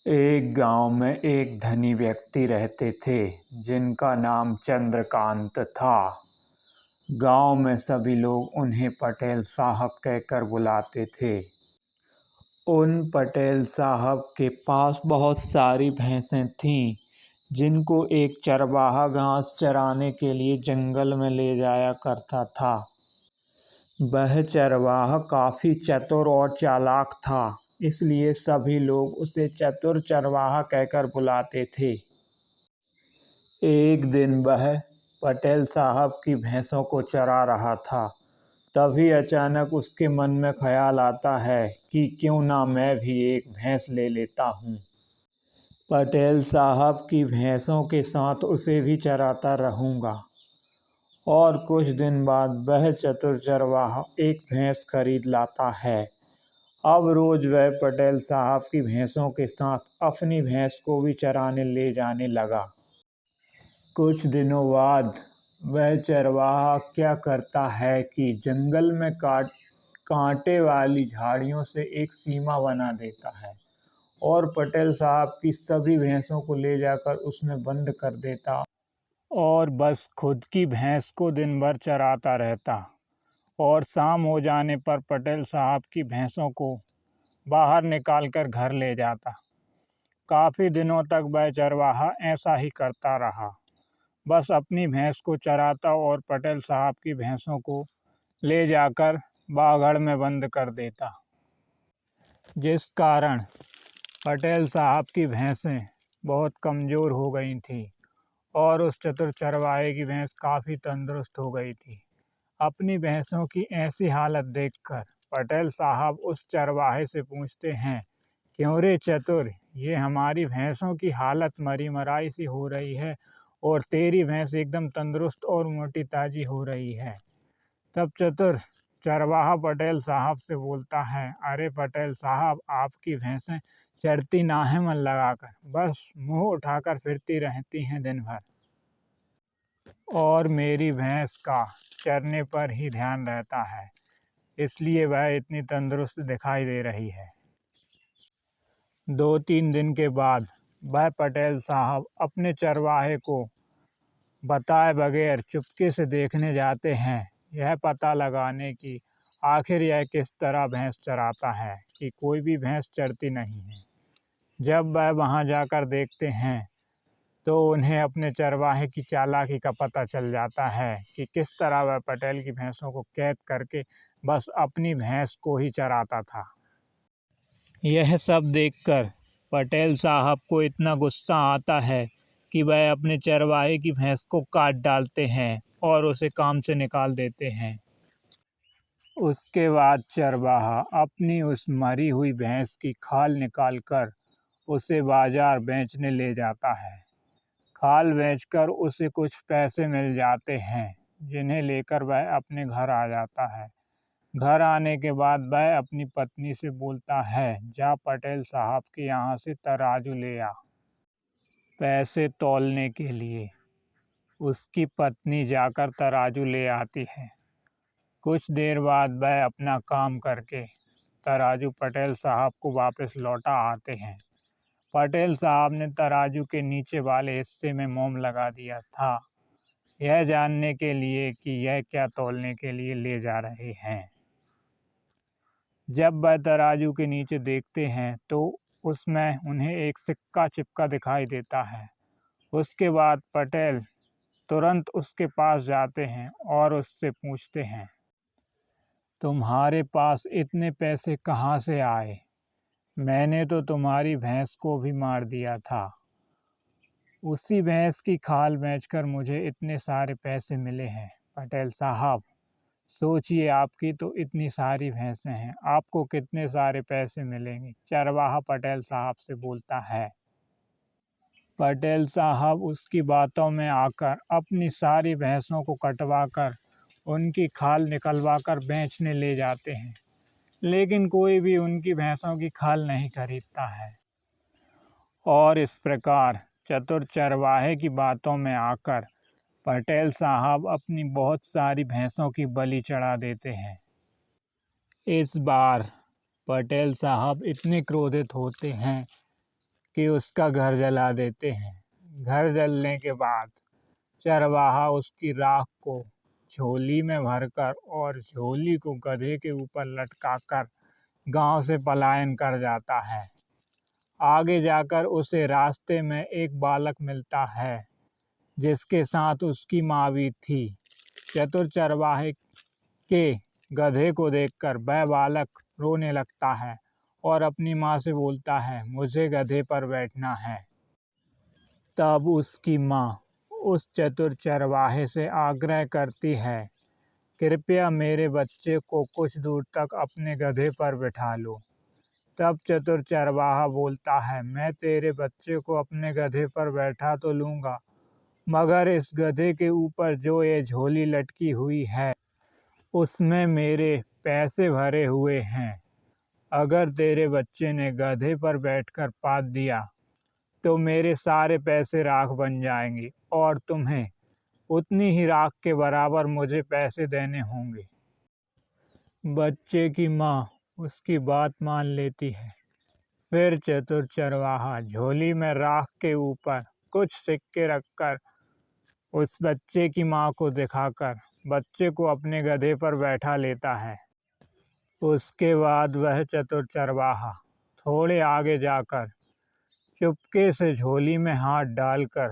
एक गांव में एक धनी व्यक्ति रहते थे जिनका नाम चंद्रकांत था। गांव में सभी लोग उन्हें पटेल साहब कहकर बुलाते थे। उन पटेल साहब के पास बहुत सारी भैंसें थीं जिनको एक चरवाहा घास चराने के लिए जंगल में ले जाया करता था। वह चरवाहा काफी चतुर और चालाक था, इसलिए सभी लोग उसे चतुर चरवाहा कहकर बुलाते थे। एक दिन वह पटेल साहब की भैंसों को चरा रहा था। तभी अचानक उसके मन में ख्याल आता है कि क्यों ना मैं भी एक भैंस ले लेता हूँ। पटेल साहब की भैंसों के साथ उसे भी चराता रहूँगा। और कुछ दिन बाद वह चतुर चरवाहा एक भैंस खरीद लाता है। अब रोज वह पटेल साहब की भैंसों के साथ अपनी भैंस को भी चराने ले जाने लगा। कुछ दिनों बाद वह चरवाहा क्या करता है कि जंगल में कांटे वाली झाड़ियों से एक सीमा बना देता है और पटेल साहब की सभी भैंसों को ले जाकर उसमें बंद कर देता और बस खुद की भैंस को दिन भर चराता रहता। और शाम हो जाने पर पटेल साहब की भैंसों को बाहर निकालकर घर ले जाता। काफ़ी दिनों तक वह चरवाहा ऐसा ही करता रहा, बस अपनी भैंस को चराता और पटेल साहब की भैंसों को ले जाकर बागड़ में बंद कर देता, जिस कारण पटेल साहब की भैंसें बहुत कमज़ोर हो गई थीं और उस चतुर चरवाहे की भैंस काफ़ी तंदुरुस्त हो गई थी। अपनी भैंसों की ऐसी हालत देखकर पटेल साहब उस चरवाहे से पूछते हैं, क्यों रे चतुर, ये हमारी भैंसों की हालत मरी मराई सी हो रही है और तेरी भैंस एकदम तंदुरुस्त और मोटी ताज़ी हो रही है। तब चतुर चरवाहा पटेल साहब से बोलता है, अरे पटेल साहब, आपकी भैंसें चरती ना है मन लगाकर, बस मुंह उठाकर फिरती रहती हैं दिन भर, और मेरी भैंस का चरने पर ही ध्यान रहता है, इसलिए वह इतनी तंदुरुस्त दिखाई दे रही है। 2-3 दिन के बाद वह पटेल साहब अपने चरवाहे को बताए बगैर चुपके से देखने जाते हैं, यह पता लगाने की आखिर यह किस तरह भैंस चराता है कि कोई भी भैंस चरती नहीं है। जब वह वहां जाकर देखते हैं तो उन्हें अपने चरवाहे की चालाकी का पता चल जाता है कि किस तरह वह पटेल की भैंसों को कैद करके बस अपनी भैंस को ही चराता था। यह सब देखकर पटेल साहब को इतना गुस्सा आता है कि वह अपने चरवाहे की भैंस को काट डालते हैं और उसे काम से निकाल देते हैं। उसके बाद चरवाहा अपनी उस मरी हुई भैंस की खाल निकालकर उसे बाजार बेचने ले जाता है। खाल बेचकर उसे कुछ पैसे मिल जाते हैं, जिन्हें लेकर वह अपने घर आ जाता है। घर आने के बाद वह अपनी पत्नी से बोलता है, जा पटेल साहब के यहाँ से तराजू ले आ पैसे तौलने के लिए। उसकी पत्नी जाकर तराजू ले आती है। कुछ देर बाद वह अपना काम करके तराजू पटेल साहब को वापस लौटा आते हैं। पटेल साहब ने तराजू के नीचे वाले हिस्से में मोम लगा दिया था, यह जानने के लिए कि यह क्या तौलने के लिए ले जा रहे हैं। जब वह तराजू के नीचे देखते हैं तो उसमें उन्हें एक सिक्का चिपका दिखाई देता है। उसके बाद पटेल तुरंत उसके पास जाते हैं और उससे पूछते हैं, तुम्हारे पास इतने पैसे कहाँ से आए? मैंने तो तुम्हारी भैंस को भी मार दिया था। उसी भैंस की खाल बेचकर मुझे इतने सारे पैसे मिले हैं। पटेल साहब, सोचिए, आपकी तो इतनी सारी भैंसें हैं, आपको कितने सारे पैसे मिलेंगे? चरवाहा पटेल साहब से बोलता है। पटेल साहब उसकी बातों में आकर अपनी सारी भैंसों को कटवाकर उनकी खाल निकलवाकर बेचने ले जाते हैं, लेकिन कोई भी उनकी भैंसों की खाल नहीं खरीदता है। और इस प्रकार चतुर चरवाहे की बातों में आकर पटेल साहब अपनी बहुत सारी भैंसों की बलि चढ़ा देते हैं। इस बार पटेल साहब इतने क्रोधित होते हैं कि उसका घर जला देते हैं। घर जलने के बाद चरवाहा उसकी राख को झोली में भरकर और झोली को गधे के ऊपर लटकाकर गांव से पलायन कर जाता है। आगे जाकर उसे रास्ते में एक बालक मिलता है जिसके साथ उसकी माँ भी थी। चतुर चरवाहे के गधे को देखकर वह बालक रोने लगता है और अपनी माँ से बोलता है, मुझे गधे पर बैठना है। तब उसकी माँ उस चतुर चरवाहे से आग्रह करती है, कृपया मेरे बच्चे को कुछ दूर तक अपने गधे पर बिठा लो। तब चतुर चरवाहा बोलता है, मैं तेरे बच्चे को अपने गधे पर बैठा तो लूँगा, मगर इस गधे के ऊपर जो ये झोली लटकी हुई है उसमें मेरे पैसे भरे हुए हैं। अगर तेरे बच्चे ने गधे पर बैठकर पात दिया तो मेरे सारे पैसे राख बन जाएंगे और तुम्हें उतनी ही राख के बराबर मुझे पैसे देने होंगे। बच्चे की माँ उसकी बात मान लेती है। फिर चतुर चरवाहा झोली में राख के ऊपर कुछ सिक्के रखकर उस बच्चे की माँ को दिखाकर बच्चे को अपने गधे पर बैठा लेता है। उसके बाद वह चतुर चरवाहा थोड़े आगे जाकर चुपके से झोली में हाथ डालकर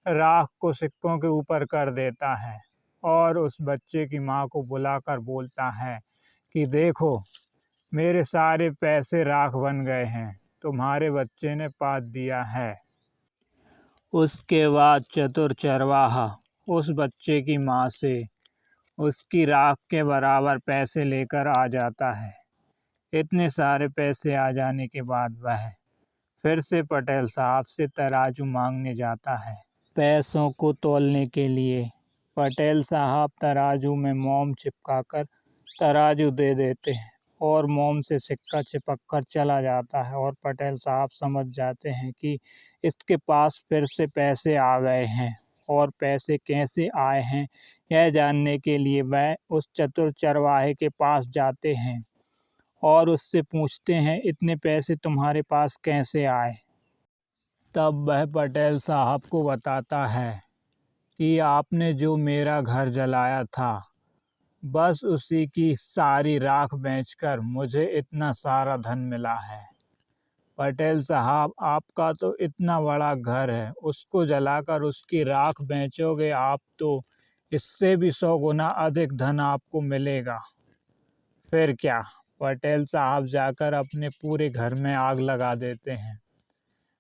राख को सिक्कों के ऊपर कर देता है और उस बच्चे की माँ को बुलाकर बोलता है कि देखो, मेरे सारे पैसे राख बन गए हैं, तुम्हारे बच्चे ने पात दिया है। उसके बाद चतुर चरवाहा उस बच्चे की माँ से उसकी राख के बराबर पैसे लेकर आ जाता है। इतने सारे पैसे आ जाने के बाद वह फिर से पटेल साहब से तराजू मांगने जाता है। पैसों को तौलने के लिए पटेल साहब तराजू में मोम चिपकाकर तराजू दे देते हैं और मोम से सिक्का चिपक कर चला जाता है और पटेल साहब समझ जाते हैं कि इसके पास फिर से पैसे आ गए हैं और पैसे कैसे आए हैं यह जानने के लिए वह उस चतुर चरवाहे के पास जाते हैं और उससे पूछते हैं, इतने पैसे तुम्हारे पास कैसे आए। तब वह पटेल साहब को बताता है कि आपने जो मेरा घर जलाया था, बस उसी की सारी राख बेचकर मुझे इतना सारा धन मिला है। पटेल साहब, आपका तो इतना बड़ा घर है, उसको जलाकर उसकी राख बेचोगे आप तो इससे भी 100 गुना अधिक धन आपको मिलेगा। फिर क्या, पटेल साहब जाकर अपने पूरे घर में आग लगा देते हैं।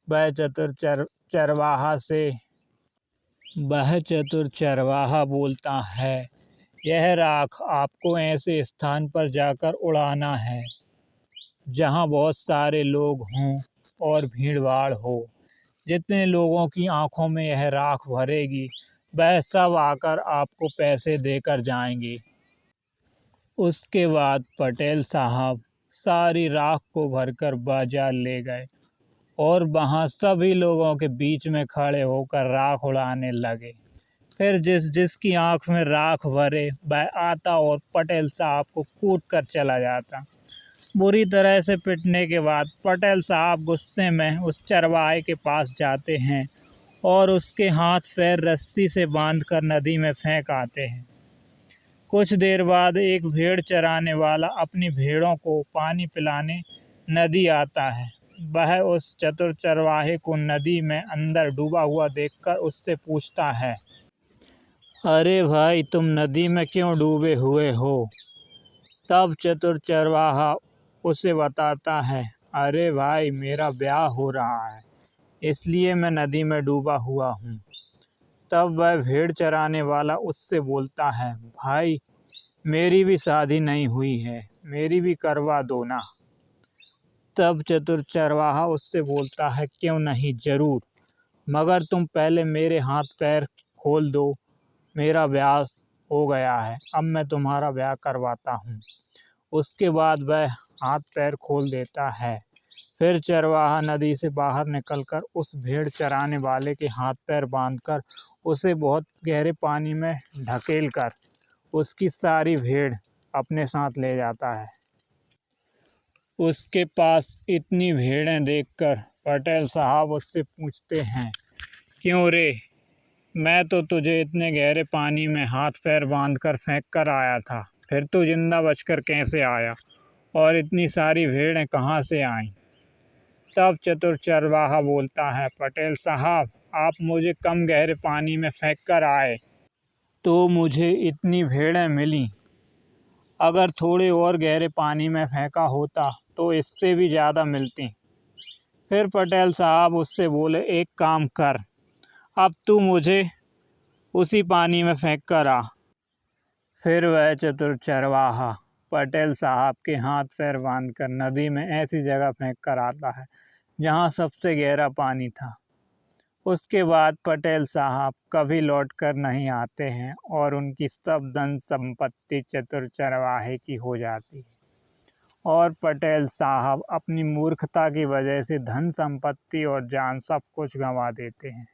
वह चतुर चरवाहा बोलता है, यह राख आपको ऐसे स्थान पर जाकर उड़ाना है जहाँ बहुत सारे लोग हों और भीड़ भाड़ हो। जितने लोगों की आंखों में यह राख भरेगी वह सब आकर आपको पैसे देकर जाएंगे। उसके बाद पटेल साहब सारी राख को भरकर बाजार ले गए और वहाँ सभी लोगों के बीच में खड़े होकर राख उड़ाने लगे। फिर जिसकी आंख में राख भरे वह आता और पटेल साहब को कूट कर चला जाता। बुरी तरह से पिटने के बाद पटेल साहब गुस्से में उस चरवाहे के पास जाते हैं और उसके हाथ पैर रस्सी से बांधकर नदी में फेंक आते हैं। कुछ देर बाद एक भेड़ चराने वाला अपनी भेड़ों को पानी पिलाने नदी आता है। वह उस चतुर चरवाहे को नदी में अंदर डूबा हुआ देखकर उससे पूछता है, अरे भाई, तुम नदी में क्यों डूबे हुए हो? तब चतुर चरवाहा उसे बताता है, अरे भाई, मेरा ब्याह हो रहा है, इसलिए मैं नदी में डूबा हुआ हूँ। तब वह भेड़ चराने वाला उससे बोलता है, भाई, मेरी भी शादी नहीं हुई है, मेरी भी करवा दो ना। तब चतुर चरवाहा उससे बोलता है, क्यों नहीं, ज़रूर, मगर तुम पहले मेरे हाथ पैर खोल दो। मेरा ब्याह हो गया है, अब मैं तुम्हारा ब्याह करवाता हूँ। उसके बाद वह हाथ पैर खोल देता है। फिर चरवाहा नदी से बाहर निकलकर उस भेड़ चराने वाले के हाथ पैर बांधकर उसे बहुत गहरे पानी में ढकेल कर उसकी सारी भेड़ अपने साथ ले जाता है। उसके पास इतनी भेड़ें देखकर पटेल साहब उससे पूछते हैं, क्यों रे? मैं तो तुझे इतने गहरे पानी में हाथ पैर बांधकर फेंक कर आया था, फिर तू जिंदा बचकर कैसे आया? और इतनी सारी भेड़ें कहाँ से आईं? तब चतुर चरवाहा बोलता है, पटेल साहब, आप मुझे कम गहरे पानी में फेंक कर आए तो मुझे इतनी भेड़ें मिली। अगर थोड़े और गहरे पानी में फेंका होता तो इससे भी ज़्यादा मिलती। फिर पटेल साहब उससे बोले, एक काम कर, अब तू मुझे उसी पानी में फेंक कर आ। फिर वह चतुर चरवाहा पटेल साहब के हाथ पैर बांधकर नदी में ऐसी जगह फेंक कर आता है जहाँ सबसे गहरा पानी था। उसके बाद पटेल साहब कभी लौट कर नहीं आते हैं और उनकी सब धन संपत्ति चतुर चरवाहे की हो जाती है। और पटेल साहब अपनी मूर्खता की वजह से धन संपत्ति और जान सब कुछ गंवा देते हैं।